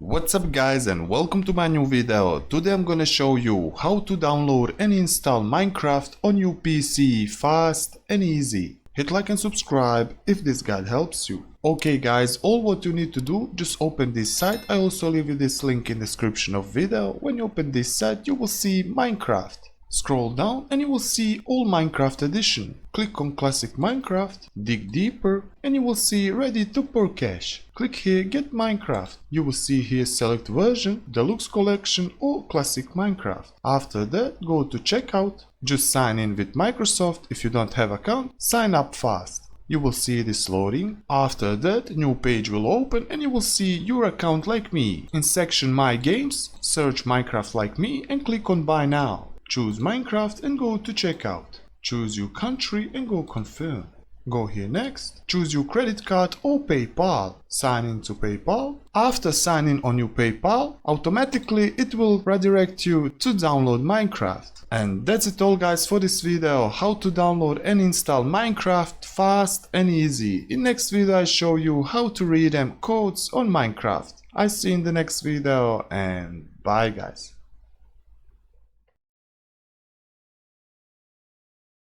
What's up guys and welcome to my new video. Today I'm gonna show you how to download and install Minecraft on your PC fast and easy. Hit like and subscribe if this guide helps you. Okay guys, all what you need to do, just open this site. I also leave you this link in the description of video. When you open this site you will see Minecraft. Scroll down and you will see all Minecraft edition. Click on classic Minecraft, dig deeper and you will see ready to pour cache. Click here get Minecraft. You will see here select version, deluxe collection or classic Minecraft. After that go to checkout. Just sign in with Microsoft. If you don't have account, sign up fast. You will see this loading. After that, new page will open and you will see your account like me. In section My Games, search Minecraft like me and click on Buy Now. Choose Minecraft and go to checkout. Choose your country and go confirm. Go here next. Choose your credit card or PayPal. Sign in to PayPal. After signing on your PayPal, automatically it will redirect you to download Minecraft. And that's it all guys for this video, how to download and install Minecraft fast and easy. In next video I show you how to read them codes on Minecraft. I see you in the next video and bye guys.